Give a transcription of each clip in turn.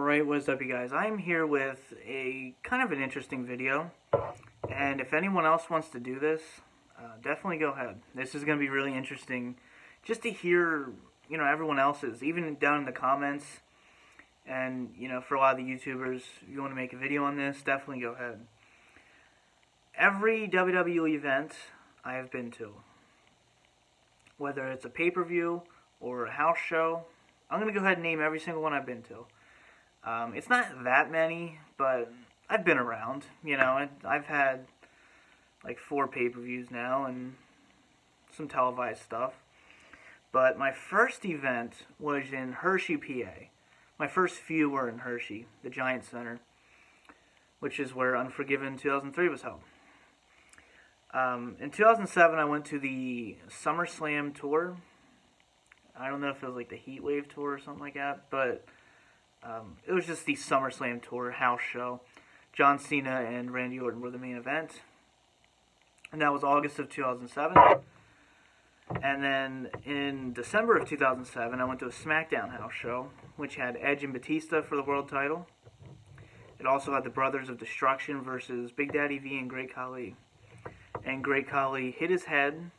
Alright, what's up you guys? I'm here with a kind of an interesting video, and if anyone else wants to do this, definitely go ahead. This is going to be really interesting just to hear, everyone else's, even down in the comments, and, for a lot of the YouTubers, if you want to make a video on this, definitely go ahead. Every WWE event I have been to, whether it's a pay-per-view or a house show, I'm going to go ahead and name every single one I've been to. It's not that many, but I've been around, I've had like 4 pay-per-views now and some televised stuff. But my first event was in Hershey, PA. My first few were in Hershey, the Giant Center, which is where Unforgiven 2003 was held. In 2007, I went to the SummerSlam tour. I don't know if it was like the Heat Wave tour or something like that, but it was just the SummerSlam tour house show. John Cena and Randy Orton were the main event. And that was August of 2007. And then in December of 2007, I went to a SmackDown house show, which had Edge and Batista for the world title. It also had the Brothers of Destruction versus Big Daddy V and Great Khali. And Great Khali hit his head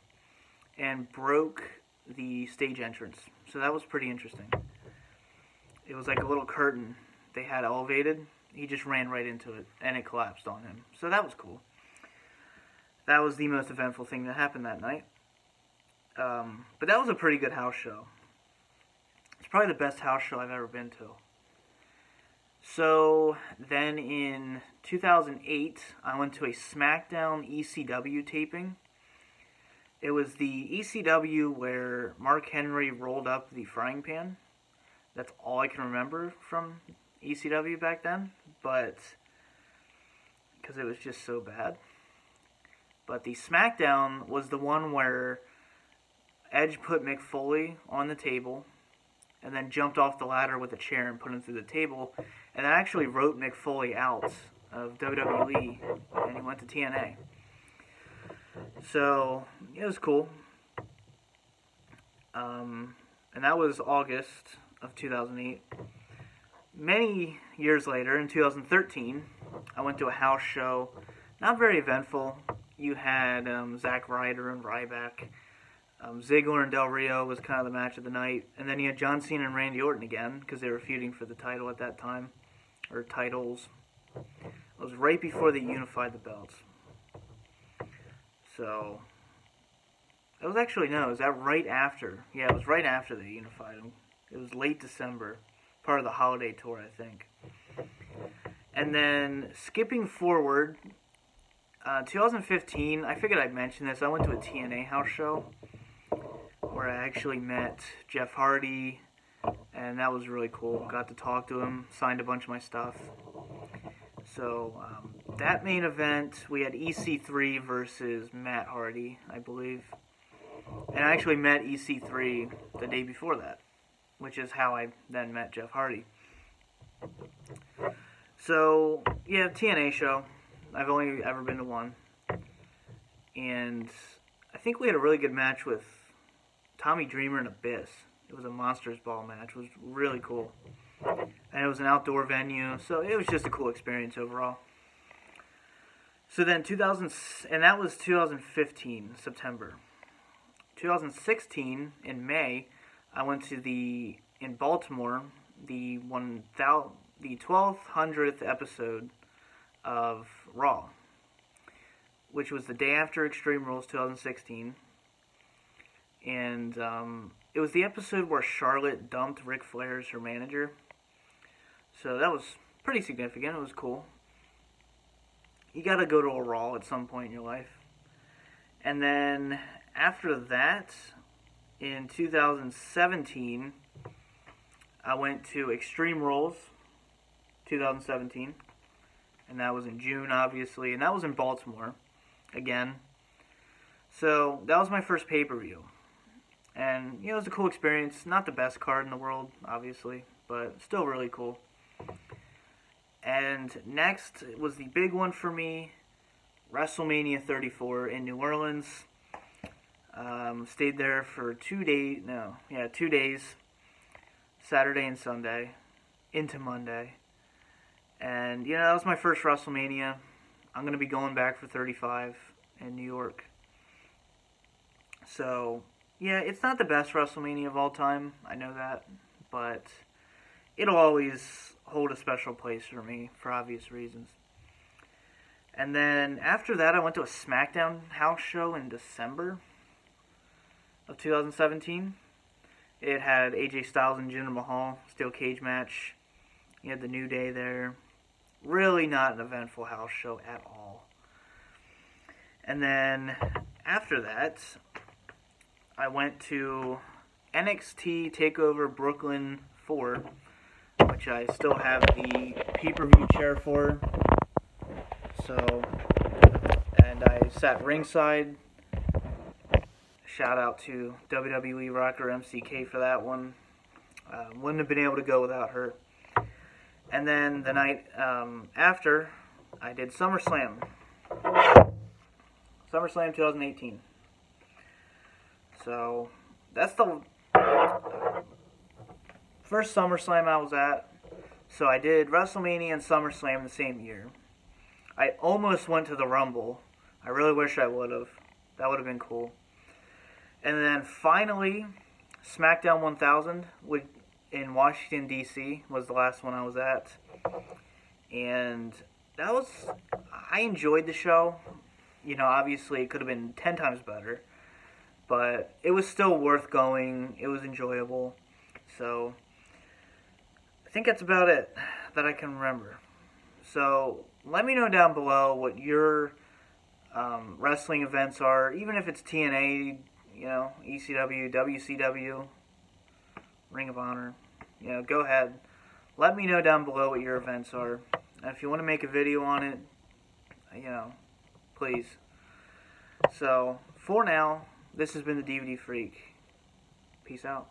and broke the stage entrance. So that was pretty interesting. It was like a little curtain they had elevated. He just ran right into it, and it collapsed on him. So that was cool. That was the most eventful thing that happened that night. But that was a pretty good house show. It's probably the best house show I've ever been to. So then in 2008, I went to a SmackDown ECW taping. It was the ECW where Mark Henry rolled up the frying pan. That's all I can remember from ECW back then, but because it was just so bad. But the SmackDown was the one where Edge put Mick Foley on the table and then jumped off the ladder with a chair and put him through the table, and that actually wrote Mick Foley out of WWE, and he went to TNA. So, it was cool. And that was August of 2008. Many years later, in 2013, I went to a house show. Not very eventful. You had Zack Ryder and Ryback. Ziggler and Del Rio was kind of the match of the night. And then you had John Cena and Randy Orton again, because they were feuding for the title at that time. Or titles. It was right before they unified the belts. So, it was actually, no, it was that right after. Yeah, it was right after they unified them. It was late December. Part of the holiday tour, I think. And then, skipping forward, 2015, I figured I'd mention this. I went to a TNA house show where I actually met Jeff Hardy, and that was really cool. Got to talk to him, signed a bunch of my stuff. So, that main event, we had EC3 versus Matt Hardy, I believe. And I actually met EC3 the day before that, which is how I then met Jeff Hardy. So, yeah, TNA show. I've only ever been to one. And I think we had a really good match with Tommy Dreamer and Abyss. It was a Monsters Ball match. It was really cool. And it was an outdoor venue, so it was just a cool experience overall. So then and that was 2015, September. 2016, in May, I went to in Baltimore, the 1200th episode of Raw, which was the day after Extreme Rules 2016. And it was the episode where Charlotte dumped Ric Flair as her manager. So that was pretty significant. It was cool. You gotta go to a Raw at some point in your life. And then after that, in 2017, I went to Extreme Rules 2017. And that was in June, obviously. And that was in Baltimore, again. So that was my first pay-per-view. And, it was a cool experience. Not the best card in the world, obviously, but still really cool. And next was the big one for me, WrestleMania 34 in New Orleans. Stayed there for 2 days, 2 days, Saturday and Sunday. into Monday. And, you know, that was my first WrestleMania. I'm going to be going back for 35 in New York. So, yeah, it's not the best WrestleMania of all time. I know that. But it'll always hold a special place for me for obvious reasons. And then after that, I went to a SmackDown house show in December of 2017. It had AJ Styles and Jinder Mahal, steel cage match. You had the New Day there. Really not an eventful house show at all. And then after that, I went to NXT TakeOver Brooklyn 4, which I still have the pay-per-view chair for. So, and I sat ringside. Shout out to WWE Rocker MCK for that one. Wouldn't have been able to go without her. And then the night after, I did SummerSlam. SummerSlam 2018. So, that's the first SummerSlam I was at. So I did WrestleMania and SummerSlam the same year. I almost went to the Rumble. I really wish I would have. That would have been cool. And then finally, SmackDown 1000 in Washington, D.C. was the last one I was at. And that was... I enjoyed the show. You know, obviously it could have been 10 times better. But it was still worth going. It was enjoyable. So, I think that's about it that I can remember. So, let me know down below what your wrestling events are. Even if it's TNA, you know, ECW, WCW, Ring of Honor. You know, go ahead. Let me know down below what your events are. And if you want to make a video on it, you know, please. So, for now, this has been the DVD Freak. Peace out.